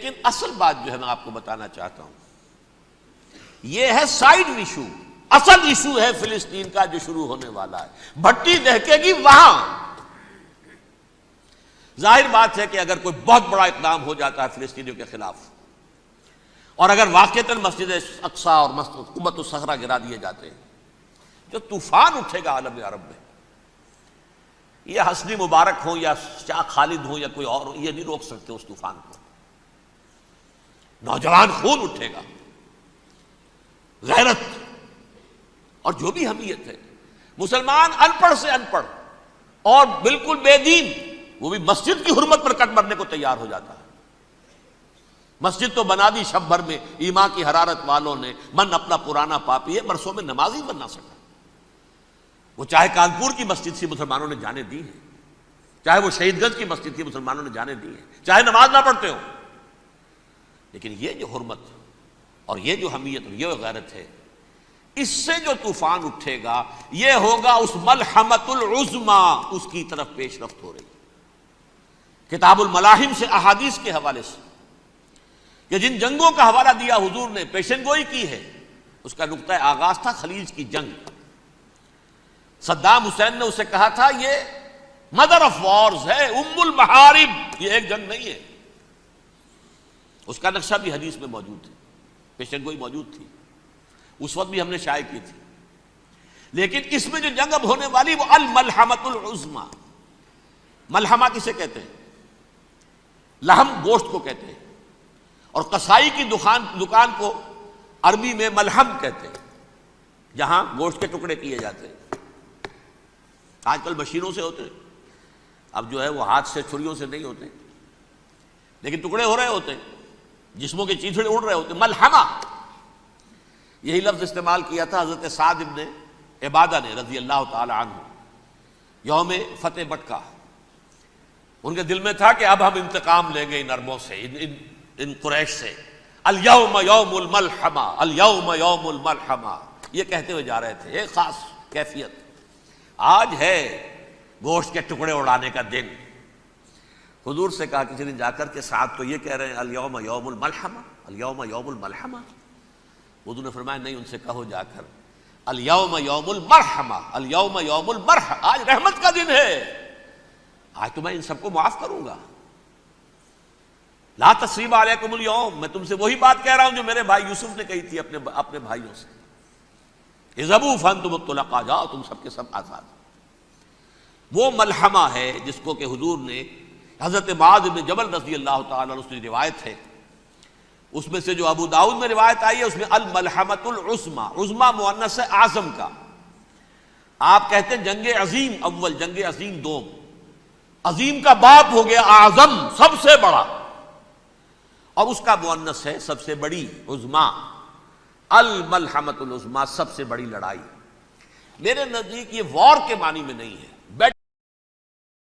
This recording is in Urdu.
لیکن اصل بات جو ہے میں آپ کو بتانا چاہتا ہوں، یہ ہے سائیڈ ایشو. اصل ایشو ہے فلسطین کا جو شروع ہونے والا ہے. بھٹی دہکے گی وہاں. ظاہر بات ہے کہ اگر کوئی بہت بڑا اقدام ہو جاتا ہے فلسطینیوں کے خلاف، اور اگر واقعتاً مسجد اقصی اور قبۃ الصخرہ گرا دیے جاتے ہیں، جو طوفان اٹھے گا عالم عرب میں، یہ حسنی مبارک ہوں یا شاہ خالد ہوں یا کوئی اور ہوں، یہ نہیں روک سکتے اس طوفان کو. نوجوان خون اٹھے گا، غیرت اور جو بھی حمیت ہے. مسلمان ان پڑھ سے ان پڑھ اور بالکل بے دین، وہ بھی مسجد کی حرمت پر کٹ مرنے کو تیار ہو جاتا ہے. مسجد تو بنا دی شب بھر میں ایمان کی حرارت والوں نے، من اپنا پرانا پاپی ہے، برسوں میں نماز ہی بن نہ سکا. وہ چاہے کانپور کی مسجد سے مسلمانوں نے جانے دی ہیں، چاہے وہ شہید گنج کی مسجد تھی مسلمانوں نے جانے دی ہیں، چاہے نماز نہ پڑھتے ہو. لیکن یہ جو حرمت اور یہ جو حمیت اور یہ غیرت ہے، اس سے جو طوفان اٹھے گا یہ ہوگا اس ملحمۃ العظما، اس کی طرف پیش رفت ہو رہی. کتاب الملاحم سے احادیث کے حوالے سے کہ جن جنگوں کا حوالہ دیا حضور نے، پیشن گوئی کی ہے، اس کا نقطہ آغاز تھا خلیج کی جنگ. صدام حسین نے اسے کہا تھا یہ مدر آف وارز ہے، ام المحارب، یہ ایک جنگ نہیں ہے. اس کا نقشہ بھی حدیث میں موجود ہے، پیشن گوئی موجود تھی، اس وقت بھی ہم نے شائع کی تھی. لیکن اس میں جو جنگ اب ہونے والی وہ الملحمۃ العظما. ملحمہ کسے کہتے ہیں؟ لحم گوشت کو کہتے ہیں، اور قصائی کی دکان کو عربی میں ملحم کہتے ہیں، جہاں گوشت کے ٹکڑے کیے جاتے ہیں. آج کل مشینوں سے ہوتے ہیں، اب جو ہے وہ ہاتھ سے چھریوں سے نہیں ہوتے، لیکن ٹکڑے ہو رہے ہوتے ہیں، جسموں کے چیتھڑے اڑ رہے ہوتے ہیں. ملحمہ یہی لفظ استعمال کیا تھا حضرت سعد ابن عبادہ نے رضی اللہ تعالی عنہ یوم فتح مکہ. ان کے دل میں تھا کہ اب ہم انتقام لیں گے ان عربوں سے، ان قریش سے. الیوم یوم الملحمہ، الیوم یوم الملحمہ، یہ کہتے ہوئے جا رہے تھے. ایک خاص کیفیت، آج ہے گوشت کے ٹکڑے اڑانے کا دن. حضور سے کہا کسی دن جا کر کے ساتھ تو یہ کہہ رہے ہیں الیوم یوم الملحمہ، الیوم یوم الملحمہ. حضور نے فرمایا نہیں، ان سے کہو جا کر الیوم یوم المرحمہ، الیوم یوم المرحمہ، آج رحمت کا دن ہے، آج تو میں ان سب کو معاف کروں گا. لا تثریب علیکم اليوم، میں تم سے وہی بات کہہ رہا ہوں جو میرے بھائی یوسف نے کہی تھی اپنے بھائیوں سے. اذهبوا فانتم الطلقاء، جاؤ تم سب کے سب آزاد. وہ ملحمہ ہے جس کو کہ حضور نے حضرت معاذ بن جبل رضی اللہ تعالیٰ عنہ سے روایت ہے، اس میں سے جو ابو داؤد میں روایت آئی ہے اس میں الملحمۃ العظما، عظما مؤنث ہے اعظم کا. آپ کہتے ہیں جنگ عظیم اول، جنگ عظیم دوم. عظیم کا باپ ہو گیا اعظم، سب سے بڑا، اور اس کا مؤنث ہے سب سے بڑی، عظما. الملحمۃ العظما، سب سے بڑی لڑائی. میرے نزدیک یہ وار کے معنی میں نہیں ہے،